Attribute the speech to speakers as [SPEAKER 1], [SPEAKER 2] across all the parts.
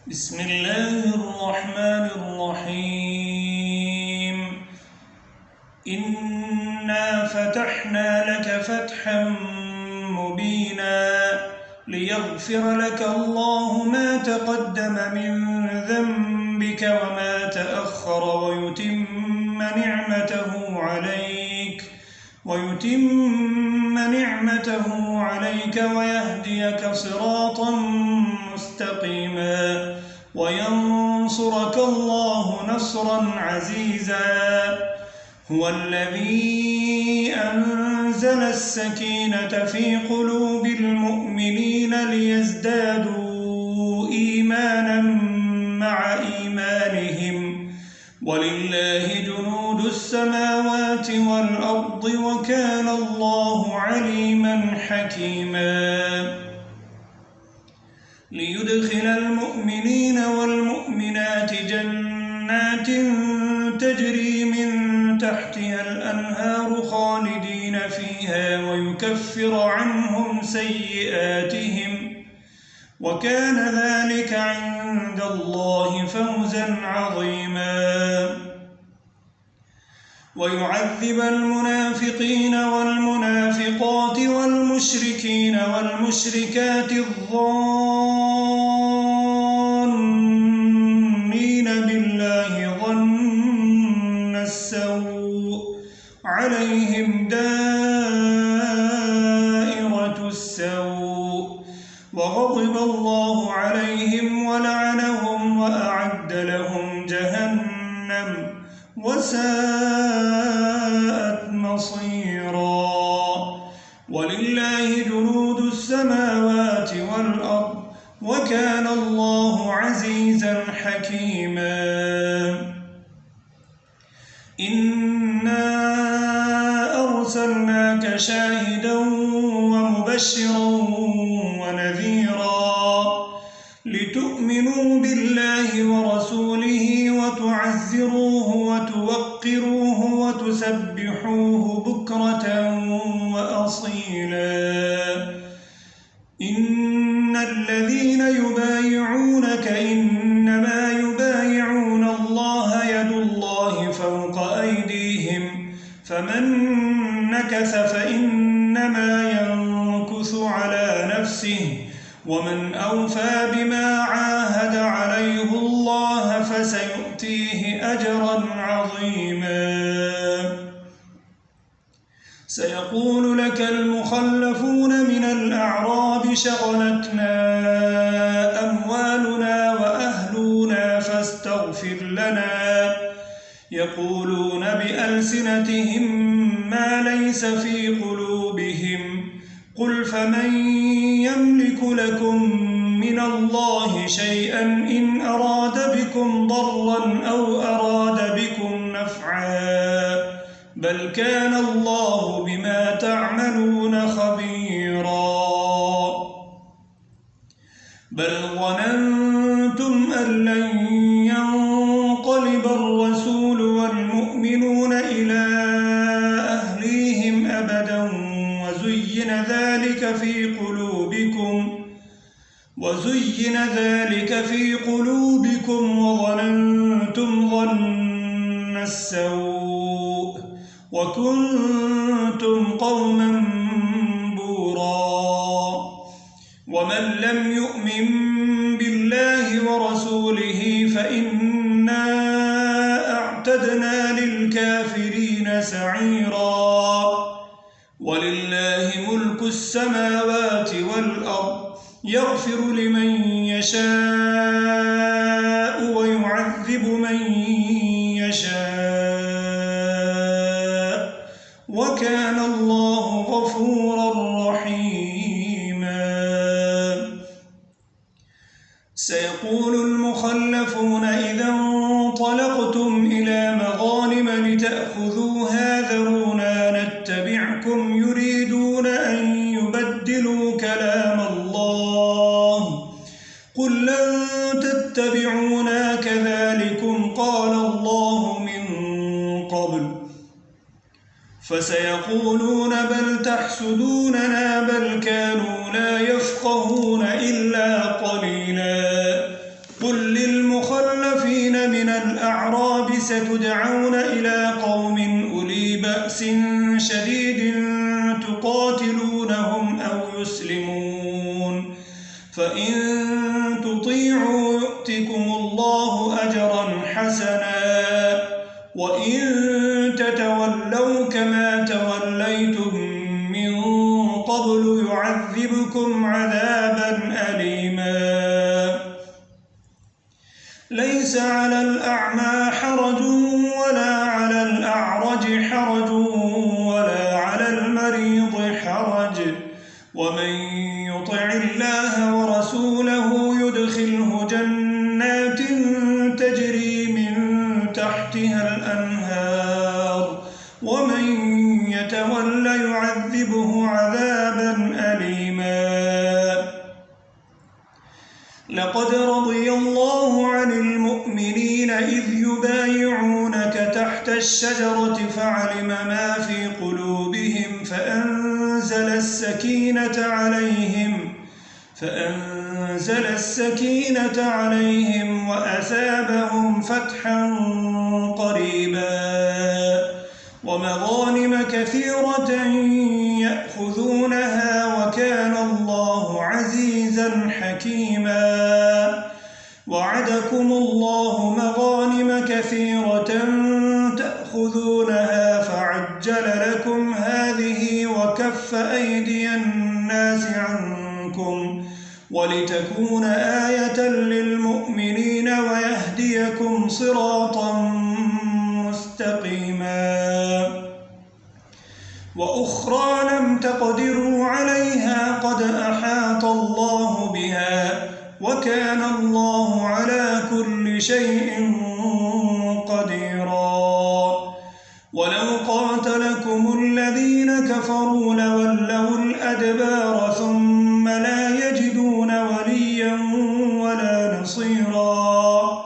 [SPEAKER 1] بسم الله الرحمن الرحيم إنا فتحنا لك فتحا مبينا ليغفر لك الله ما تقدم من ذنبك وما تأخر ويتم نعمته عليك ويهديك صراطا مستقيما وينصرك الله نصرا عزيزا. هو الذي أنزل السكينة في قلوب المؤمنين ليزدادوا إيمانا مع إيمانهم ولله جنود السماوات والأرض وكان الله عليما حكيما. ليدخل المؤمنين والمؤمنات جنات تجري من تحتها الأنهار خالدين فيها ويكفر عنهم سيئاتهم وكان ذلك عند الله فوزا عظيما. ويعذب المنافقين والمنافقات والمشركين والمشركات الظانين بالله ظن السوء عليهم دائرة السوء وغضب الله عليهم ولعنهم وأعد لهم جهنم وساءت مصيرا. ولله جنود السماوات والأرض وكان الله عزيزا حكيما. إنا أرسلناك شاهدا ومبشرا ونذيرا لتؤمنوا بالله ورسوله وتعزروه وتوقروه وتسبحوه بكرة وأصيلا. إن الذين يبايعونك إنما يبايعون الله يد الله فوق أيديهم فمن نكث فإنما ينكث على نفسه ومن أوفى بما عاهد عليه الله فسيؤتيه أجرا عظيما. سيقول لك المخلفون من الأعراب شغلتنا أموالنا وأهلنا فاستغفر لنا يقولون بألسنتهم ما ليس في قلوبهم قل فمن يملك لكم من الله شيئا إن أراد بكم ضرا أو أراد بكم نفعا بل كان الله بما تعملون خبيرا. بل ظننتم أن لن ينقلب الرسول والمؤمنون إلى أهليهم أبدا وزين ذلك في قلوبكم وظننتم ظن السوء وكنتم قوما بورا. ومن لم يؤمن بالله ورسوله فإنا أعتدنا للكافرين سعيرا. ولله ملك السماوات والأرض يغفر لمن يشاء ويعذب من يشاء وكان الله غفورا رحيما. سيقول المخلفون إذا انطلقتم إلى مغانم لتأخذوها ذرونا نتبعكم يريدون أن يبدلوا كلام الله قل لن تتبعونا كذلكم قال الله من قبل فسيقولون بل تحسدوننا بل كانوا لا يفقهون إلا قليلا قل للمخلفين من الأعراب ستدعون إلى قوم أولي بأس شديد تقاتلونهم أو يسلمون فإن تطيعوا يؤتكم الله أجرا حسنا وإن تتولوا كما توليتم من قبل يعذبكم عذابا أليما ليس على الأعمى حرج ولا على الأعرج حرج ولا على المريض حرج ومن يطع الله ورسوله يدخله جنات تجري من تحتها الأنهار ومن يتول يعذبه عذابا أليما لقد رضي الله عن المؤمنين إذ يبايعونك تحت الشجرة فعلم ما في قلوبهم فأنزل السكينة عليهم وأثابهم فتحا قريبا ومغانم كثيرة يأخذونها وكان الله عزيزا حكيما وعدكم الله مغانم كثيرة تأخذونها فعجل لكم هذه وكف أيدي الناس عنكم ولتكون آية للمؤمنين ويهديكم صراطا مستقيما وأخرى لم تقدروا عليها قد أحاط الله بها وكان الله على كل شيء قديرا ولو قاتلكم الذين كفروا لولوا الأدبار ثم لا يجدون وليا ولا نصيرا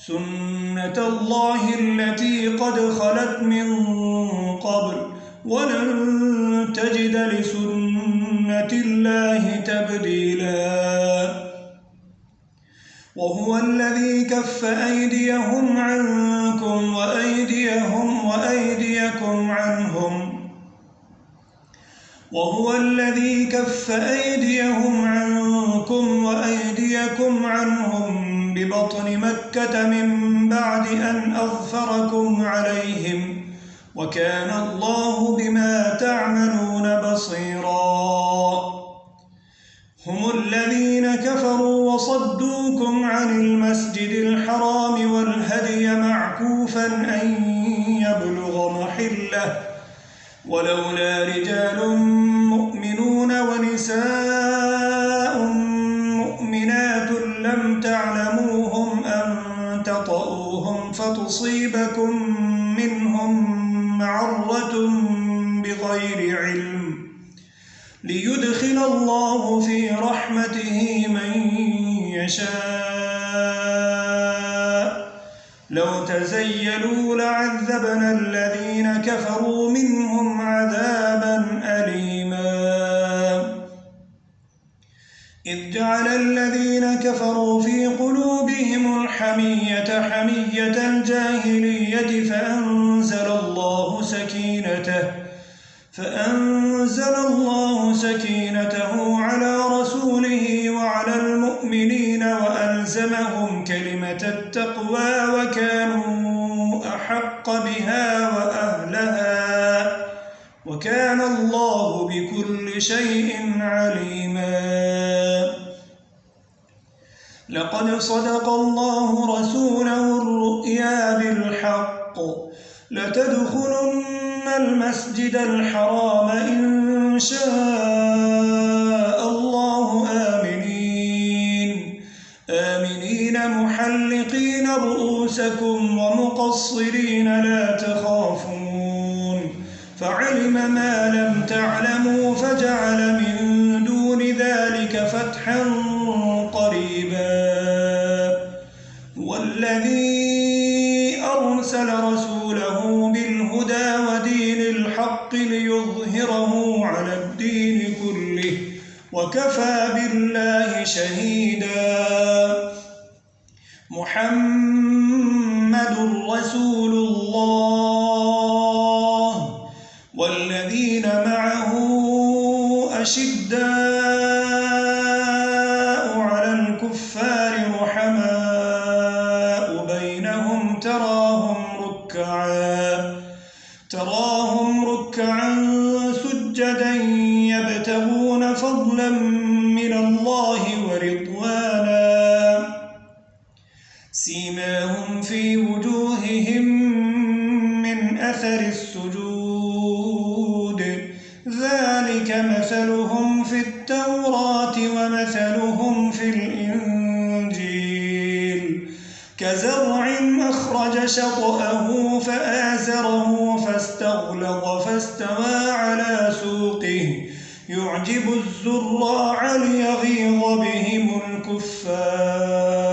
[SPEAKER 1] سنة الله التي قد خلت من قبل ولن تجد لسنة الله تبديلا وهو الذي كف أيديهم عنكم وأيديكم عنهم وهو الذي كف أيديهم عنكم وأيديكم عنهم ببطن مكة من بعد أن أظفركم عليهم وكان الله بما تعملون بصيرا هم الذين كفروا وصدوكم عن المسجد الحرام والهدي معكوفا أن يبلغ محله ولولا رجال مؤمنون ونساء مؤمنات لم تعلموهم أن تطؤوهم فتصيبكم منهم معرة بغير علم ليدخل الله في رحمته من يشاء لو تزيلوا لعذبنا الذين كفروا منهم عذابا أليما إذ جعل الذين كفروا في قلوبهم الحمية حمية الجاهلية فأنزل الله سكينته على رسوله وعلى المؤمنين وألزمهم كلمة التقوى وكانوا أحق بها وأهلها وكان الله بكل شيء عليما لقد صدق الله رسوله الرؤيا بالحق لتدخلن المسجد الحرام إن شاء الله آمنين محلقين رؤوسكم ومقصرين لا تخافون فعلم ما لم تعلموا فجعل من دون ذلك فتحا قريبا والذي أرسل رسوله بالهدى ودين الحق ليظهره على الدين كله وكفى بالله شهيدا محمد رسول الله والذين معه أشداء على الكفار رحماء بينهم تراهم ركعا سجدا يبتغون فضلا من الله ورضوانا سيماهم في وجوههم من أثر السجود ذلك مثلهم في التوراة ومثلهم في الإنجيل كزرع أخرج شطأه فآزره فاستغلظ فاستوى على سوقه يعجب الزراع ليغيظ بهم الكفار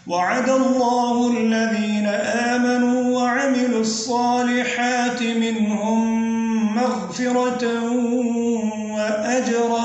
[SPEAKER 1] وعد الله الذين آمنوا وعملوا الصالحات منهم مغفرة وأجرا